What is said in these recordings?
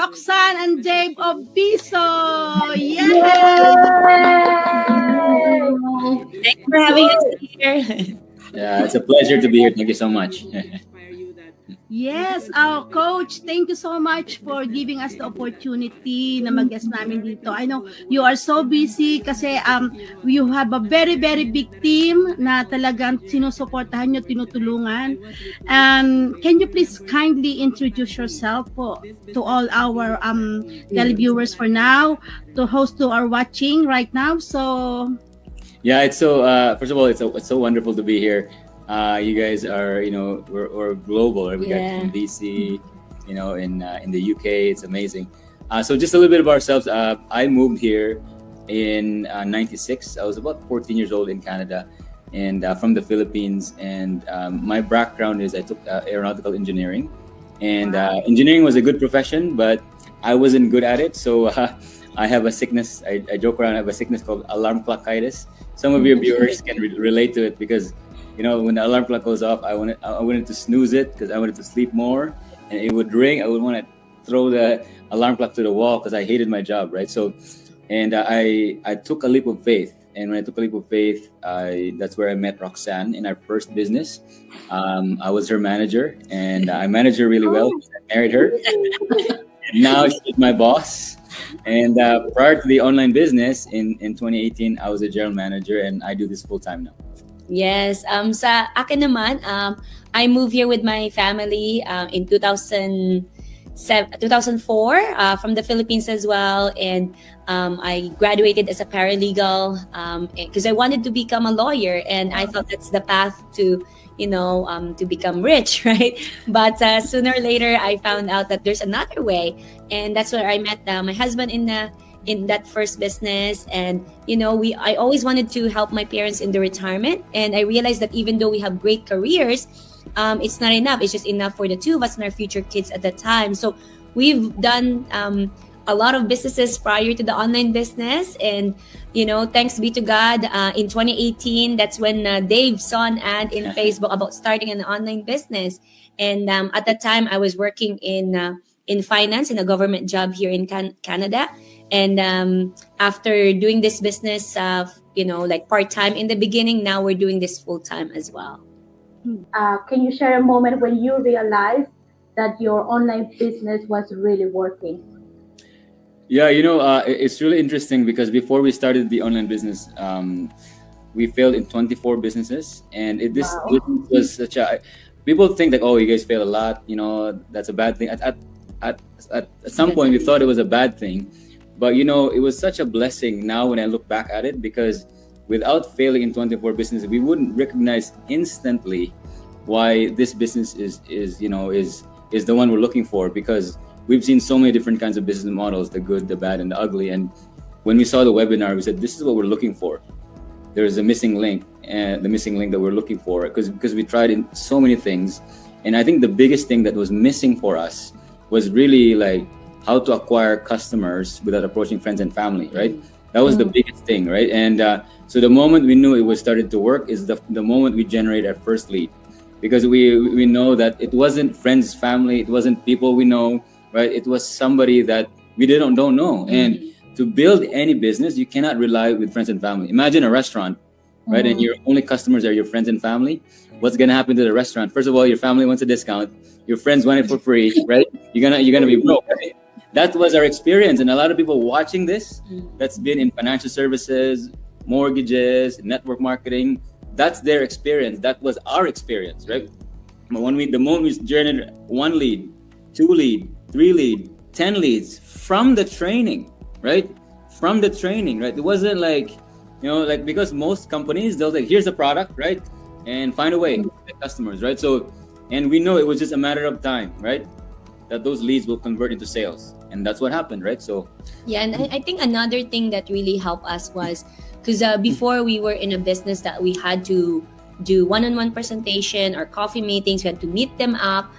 Roxanne and Dave of Biso. Yes! Thanks for having us here. Yeah, it's a pleasure to be here. Thank you so much. Yes, Coach, thank you so much for giving us the opportunity na mag-guest namin dito. I know you are so busy kasi you have a very, very big team na talagang sinusuportahan nyo, tinutulungan. Can you please kindly introduce yourself po to all our televiewers for now, to host who are watching right now? So, yeah, it's so, first of all, it's so wonderful to be here. You guys are, we're global. Right? We got from DC, in the UK. It's amazing. So just a little bit of ourselves. I moved here in '96. I was about 14 years old in Canada, and from the Philippines. And my background is I took aeronautical engineering, and engineering was a good profession, but I wasn't good at it. So I have a sickness. I joke around. I have a sickness called alarm clockitis. Some of your viewers can relate to it because, when the alarm clock goes off, I wanted to snooze it because I wanted to sleep more, and it would ring. I would want to throw the alarm clock to the wall because I hated my job, right? So, and I took a leap of faith, and when I took a leap of faith, that's where I met Roxanne in our first business. I was her manager, and I managed her really well. I married her. And now she's my boss. And prior to the online business in 2018, I was a general manager, and I do this full time now. Yes. Sa akin naman, I moved here with my family in 2004 from the Philippines as well. And I graduated as a paralegal because I wanted to become a lawyer. And I thought that's the path to, to become rich, right? But sooner or later, I found out that there's another way. And that's where I met my husband in that first business. And I always wanted to help my parents in the retirement, and I realized that even though we have great careers, it's not enough. It's just enough for the two of us and our future kids at that time. So we've done a lot of businesses prior to the online business, and thanks be to God, in 2018, that's when Dave saw an ad in Facebook about starting an online business. And at that time I was working in finance, in a government job here in Canada. And after doing this business, like part-time in the beginning, now we're doing this full-time as well. Can you share a moment when you realized that your online business was really working? Yeah, it's really interesting because before we started the online business, we failed in 24 businesses. And this was such a... People think that, oh, you guys fail a lot, that's a bad thing. At some point, we thought it was a bad thing. But, it was such a blessing now when I look back at it, because without failing in 24 businesses, we wouldn't recognize instantly why this business is the one we're looking for, because we've seen so many different kinds of business models, the good, the bad, and the ugly. And when we saw the webinar, we said, this is what we're looking for. There's a missing link, and the missing link that we're looking for, because we tried in so many things. And I think the biggest thing that was missing for us was really like how to acquire customers without approaching friends and family, right? That was the biggest thing, right? And so the moment we knew it was started to work is the moment we generated our first lead, because we know that it wasn't friends, family, it wasn't people we know, right? It was somebody that we don't know. And to build any business, you cannot rely with friends and family. Imagine a restaurant, right? And your only customers are your friends and family. What's gonna happen to the restaurant? First of all, your family wants a discount. Your friends want it for free, right? You're gonna be broke, right? That was our experience. And a lot of people watching this, that's been in financial services, mortgages, network marketing, that's their experience. That was our experience, right? But the moment we generated 1 lead, 2 lead, 3 lead, 10 leads from the training, right? From the training, right? It wasn't like, because most companies, they'll say, here's the product, right? And find a way to get customers, right? So, and we know it was just a matter of time, right? That those leads will convert into sales. And that's what happened, right? So yeah, and I think another thing that really helped us was because before we were in a business that we had to do one-on-one presentation or coffee meetings, we had to meet them up.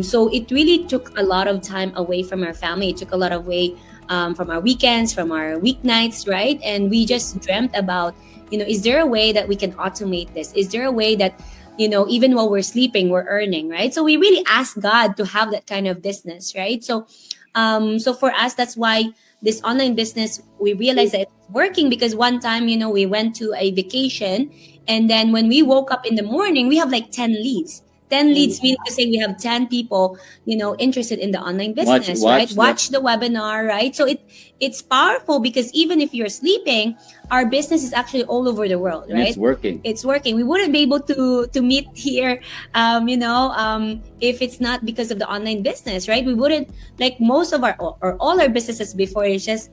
So it really took a lot of time away from our family. It took a lot away from our weekends, from our weeknights, right? And we just dreamt about, is there a way that we can automate this? Is there a way that, even while we're sleeping, we're earning, right? So we really asked God to have that kind of business, right? So So for us, that's why this online business, we realized that it's working, because one time, we went to a vacation, and then when we woke up in the morning, we have like 10 leads. 10 leads meaning to say we have 10 people, interested in the online business, right? Watch the webinar, right? So it's powerful, because even if you're sleeping, our business is actually all over the world, right? And it's working. It's working. We wouldn't be able to meet here, if it's not because of the online business, right? We wouldn't, like most of our, or all our businesses before, is just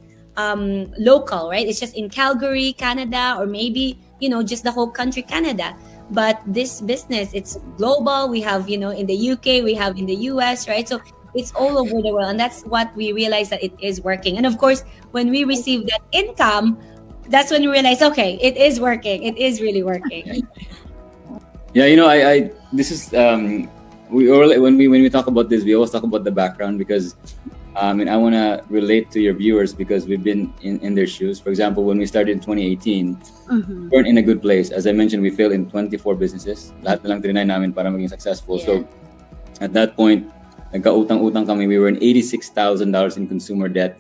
local, right? It's just in Calgary, Canada, or maybe, just the whole country, Canada. But this business, it's global. We have, in the UK, we have in the US, right? So it's all over the world. And that's what we realized, that it is working. And of course, when we receive that income, that's when we realize, okay, it is working. It is really working. Yeah, I this is when we talk about this, we always talk about the background, because I want to relate to your viewers, because we've been in their shoes. For example, when we started in 2018, we weren't in a good place. As I mentioned, we failed in 24 businesses. Lahat na lang trinay namin para maging successful. Yeah. So at that point, nagkautang-utang kami. We were in $86,000 in consumer debt.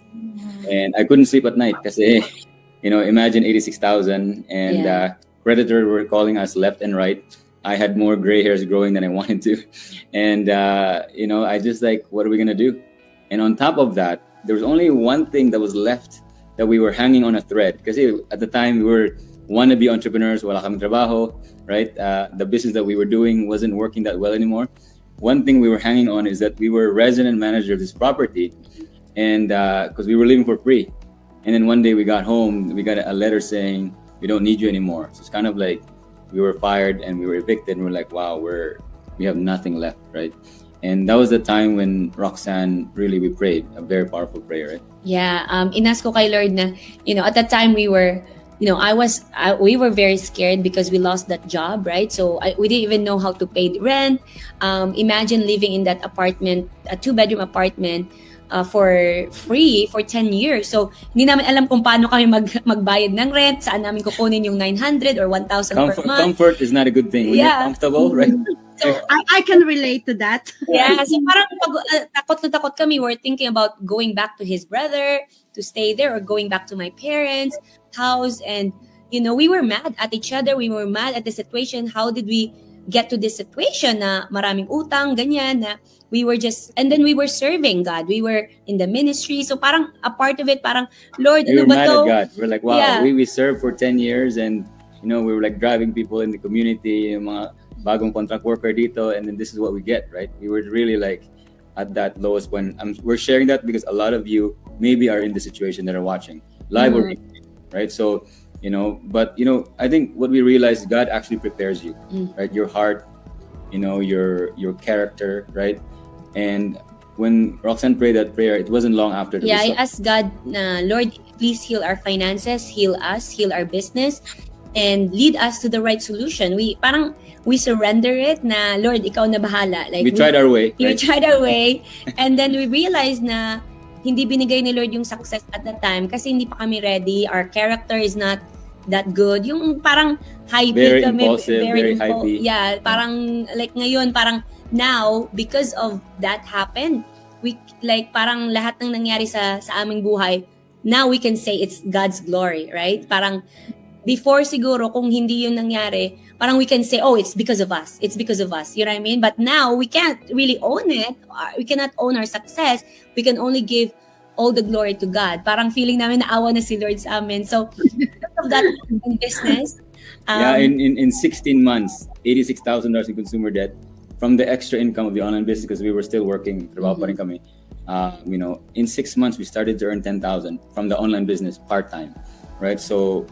And I couldn't sleep at night kasi, imagine 86,000, and creditors were calling us left and right. I had more gray hairs growing than I wanted to. And, I just like, what are we going to do? And on top of that, there was only one thing that was left, that we were hanging on a thread. Because at the time, we were wannabe entrepreneurs, wala kaming trabaho, right? The business that we were doing wasn't working that well anymore. One thing we were hanging on is that we were resident manager of this property, and because we were living for free. And then one day we got home, we got a letter saying, we don't need you anymore. So it's kind of like we were fired and we were evicted, and we're like, wow, we have nothing left, right? And that was the time when Roxanne, we prayed a very powerful prayer, right? Yeah, inask ko kay Lord na, at that time we were, we were very scared because we lost that job, right? So we didn't even know how to pay the rent. Imagine living in that apartment, a 2-bedroom apartment, for free for 10 years. So hindi namin alam kung paano kami magbayad ng rent, saan namin kukunin yung 900 or 1,000 per month. Comfort is not a good thing. When you're comfortable, right? So I can relate to that. Yeah, so parang takot na takot kami. We're thinking about going back to his brother to stay there, or going back to my parents' house. And, we were mad at each other. We were mad at the situation. How did we get to this situation na maraming utang, ganyan, na we were just, and then we were serving God. We were in the ministry. So parang a part of it, parang, Lord, we were mad to? at God. We're like, wow, we served for 10 years, and, we were like driving people in the community, yung mga bagong contract worker dito, and then this is what we get, right? We were really like at that lowest when we're sharing that because a lot of you maybe are in the situation that are watching live or right? So, but I think what we realize, God actually prepares you, right? Your heart, your character, right? And when Roxanne prayed that prayer, it wasn't long after. I asked God, Lord, please heal our finances, heal us, heal our business, and lead us to the right solution. We surrender it na, Lord, ikaw na bahala. Like we tried our way. We tried our way. And then we realized na hindi binigay ni Lord yung success at that time kasi hindi pa kami ready. Our character is not that good. Yung parang hypey very kami. Impulsive, very hypey. Yeah, parang like ngayon, parang now, because of that happened, we like parang lahat ng nangyari sa aming buhay, now we can say it's God's glory, right? Parang before siguro, kung hindi yun nangyari, parang we can say, oh, it's because of us. It's because of us. You know what I mean? But now, we can't really own it. We cannot own our success. We can only give all the glory to God. Parang feeling namin naawa na si Lord sa amin. So, because of that in business. In 16 months, $86,000 in consumer debt from the extra income of the online business, because we were still working. Trabaho pa rin kami. In 6 months, we started to earn $10,000 from the online business part-time, right? So,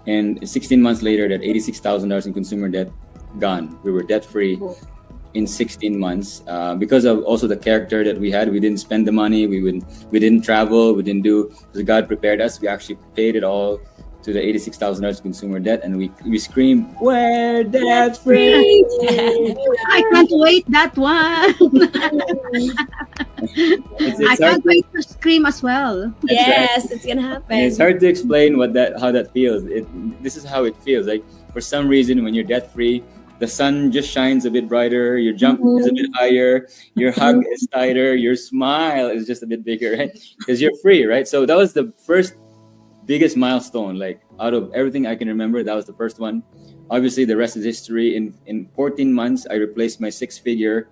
and 16 months later, that $86,000 in consumer debt gone. We were debt-free in 16 months because of also the character that we had. We didn't spend the money. We didn't travel. We didn't do. Because God prepared us. We actually paid it all to the $86,000 consumer debt, and we screamed, "We're debt-free!" I can't wait that one. I can't wait to scream as well. Yes, it's gonna happen. And it's hard to explain how that feels. This is how it feels. Like for some reason, when you're debt-free, the sun just shines a bit brighter, your jump is a bit higher, your hug is tighter, your smile is just a bit bigger, right? Because you're free, right? So that was the first biggest milestone. Like out of everything I can remember, that was the first one. Obviously, the rest is history. In 14 months, I replaced my six-figure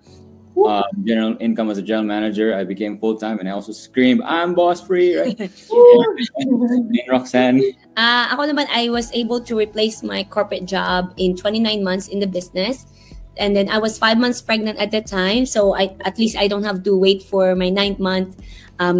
general income as a general manager. I became full-time, and I also screamed, "I'm boss free!" Right? And Roxanne. Ako naman, I was able to replace my corporate job in 29 months in the business. And then I was 5 months pregnant at the time. So at least I don't have to wait for my 9th month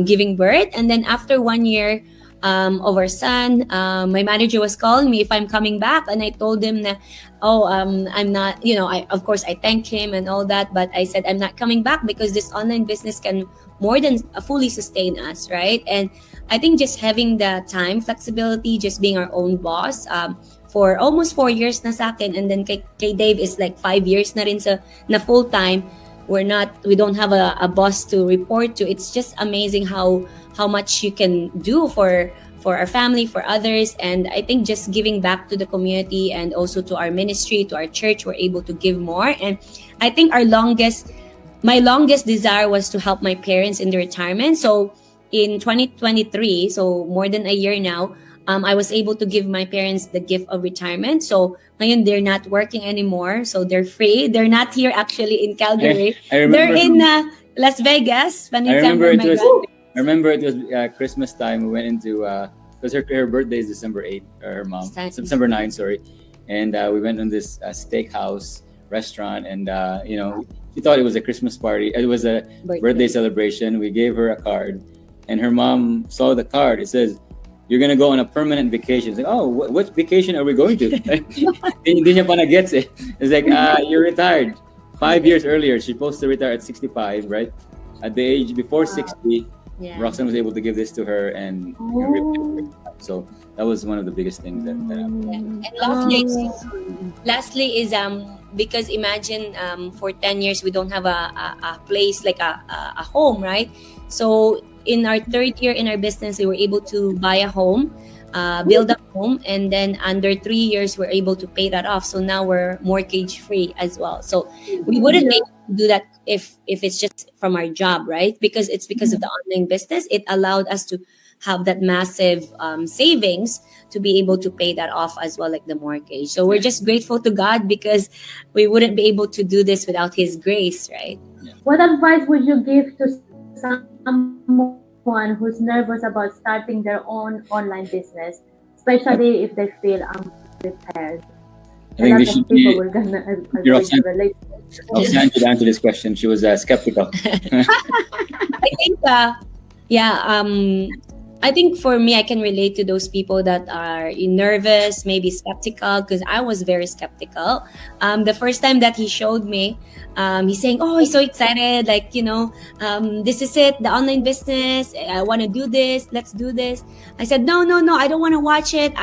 giving birth. And then after 1 year of our son, my manager was calling me if I'm coming back. And I told him that, I'm not, of course I thanked him and all that. But I said, I'm not coming back because this online business can more than fully sustain us, right? And I think just having the time flexibility, just being our own boss, for almost 4 years na sa akin, and then kay Dave is like 5 years na rin na full time. We don't have a boss to report to. It's just amazing how much you can do for our family, for others. And I think just giving back to the community and also to our ministry, to our church, we're able to give more. And I think my longest desire was to help my parents in their retirement. So in 2023, so more than a year now, I was able to give my parents the gift of retirement. So ngayon, they're not working anymore. So they're free. They're not here actually in Calgary. I remember, they're in Las Vegas. I remember it was Christmas time. We went into, because her birthday is December 8th, or her mom, September 9th, sorry. And we went on this steakhouse restaurant, and she thought it was a Christmas party. It was a birthday celebration. We gave her a card, and her mom saw the card. It says, "You're gonna go on a permanent vacation." It's like, "Oh, what vacation are we going to?" Hindi niya pa na-gets it. It's like, you're retired. 5 years earlier, she's supposed to retire at 65, right? At the age before 60, Roxanne was able to give this to her, and so that was one of the biggest things that happened. And lastly is because imagine for 10 years we don't have a place like a home, right? So in our 3rd year in our business, we were able to buy a home, build a home, and then under 3 years, we're able to pay that off. So now we're mortgage free as well. So we wouldn't be able to do that if it's just from our job, right? Because it's because of the online business. It allowed us to have that massive savings to be able to pay that off as well, like the mortgage. So we're just grateful to God because we wouldn't be able to do this without His grace, right? What advice would you give to someone who's nervous about starting their own online business, especially if they feel unprepared? I think this should be Roxanne should answer this question. She was skeptical. I think, I think for me, I can relate to those people that are nervous, maybe skeptical, because I was very skeptical. The first time that he showed me, he's saying, "Oh, he's so excited! Like, this is it, the online business. I want to do this. Let's do this." I said, "No, I don't want to watch it.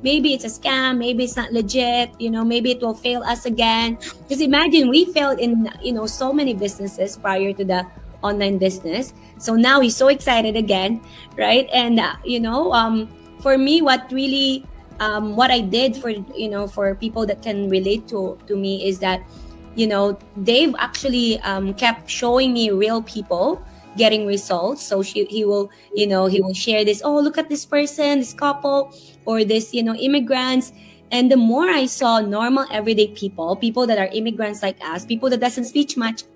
Maybe it's a scam. Maybe it's not legit. Maybe it will fail us again." Because imagine we failed in so many businesses prior to the online business. So now he's so excited again, right? And for me, what really what I did for people that can relate to me is that Dave actually kept showing me real people getting results. So he will share this, "Oh, look at this person, this couple, or this immigrants." And the more I saw normal everyday people that are immigrants like us, people that doesn't speak much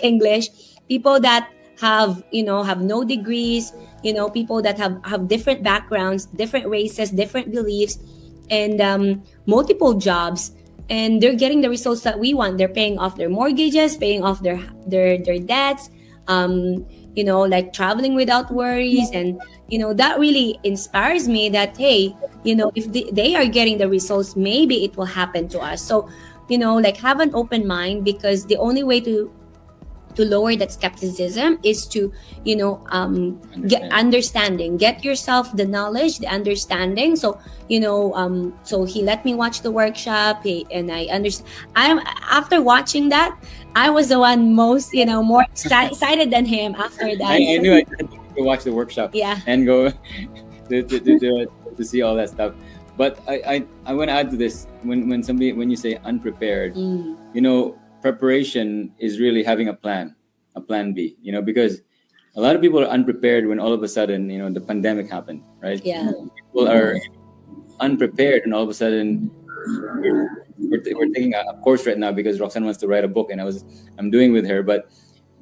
English, people that have no degrees, people that have different backgrounds, different races, different beliefs, and multiple jobs, and they're getting the results that we want. They're paying off their mortgages, paying off their debts, like traveling without worries. And that really inspires me that, hey, if they are getting the results, maybe it will happen to us. So like have an open mind, because the only way to lower that skepticism is to get yourself the knowledge, the understanding. So so he let me watch the workshop, and I understand. After watching that, I was the one most more excited than him after that. I knew I had to watch the workshop, Yeah. and go to see all that stuff. But I want to add to this, when you say unprepared, Mm. preparation is really having a plan B, because a lot of people are unprepared when all of a sudden, the pandemic happened, right? Yeah. People are unprepared, and all of a sudden we're taking a course right now because Roxanne wants to write a book, and I'm doing with her. But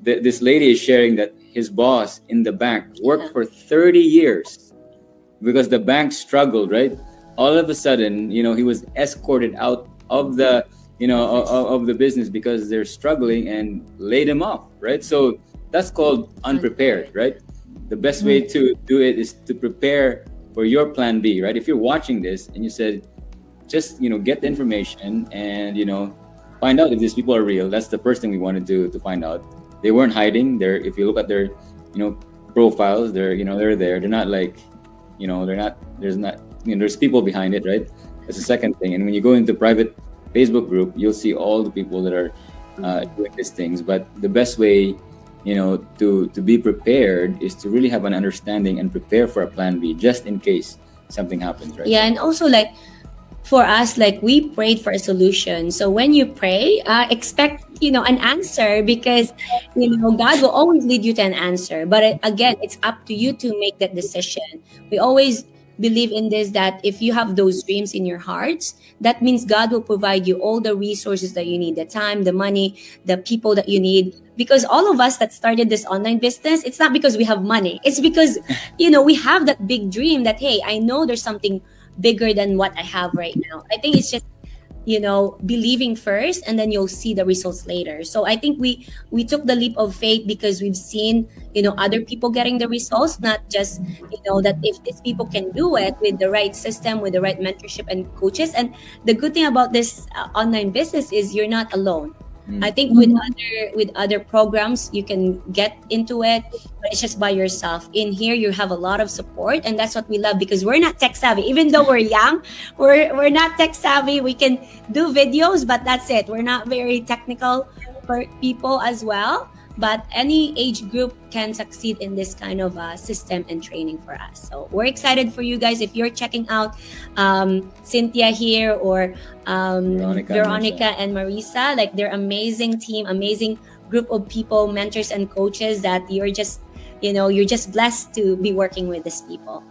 this lady is sharing that his boss in the bank worked for 30 years because the bank struggled, right? All of a sudden, he was escorted out of the of the business because they're struggling, and laid him off, right? So that's called unprepared, right? The best way to do it is to prepare for your plan B, right? If you're watching this and you said, just get the information and find out if these people are real. That's the first thing we wanted to find out. They weren't hiding. If you look at their profiles, they're there. They're not like, they're not, there's people behind it, right? That's the second thing. And when you go into private Facebook group, you'll see all the people that are doing these things. But the best way to be prepared is to really have an understanding and prepare for a plan B, just in case something happens, right? Yeah, and also like for us, like we prayed for a solution. So when you pray, expect an answer, because God will always lead you to an answer. But again, it's up to you to make that decision. We always believe in this, that if you have those dreams in your hearts, that means God will provide you all the resources that you need, the time, the money, the people that you need. Because all of us that started this online business, it's not because we have money. It's because we have that big dream that, hey, I know there's something bigger than what I have right now. I think it's just believing first, and then you'll see the results later. So I think we took the leap of faith because we've seen other people getting the results, not just that if these people can do it with the right system, with the right mentorship and coaches. And the good thing about this online business is you're not alone. I think with other programs you can get into it, but it's just by yourself. In here you have a lot of support, and that's what we love, because we're not tech savvy. Even though we're young, we're not tech savvy. We can do videos, but that's it. We're not very technical for people as well. But any age group can succeed in this kind of system and training for us. So we're excited for you guys. If you're checking out Cynthia here, or Veronica and Marisa, like they're amazing team, amazing group of people, mentors and coaches that you're just blessed to be working with these people.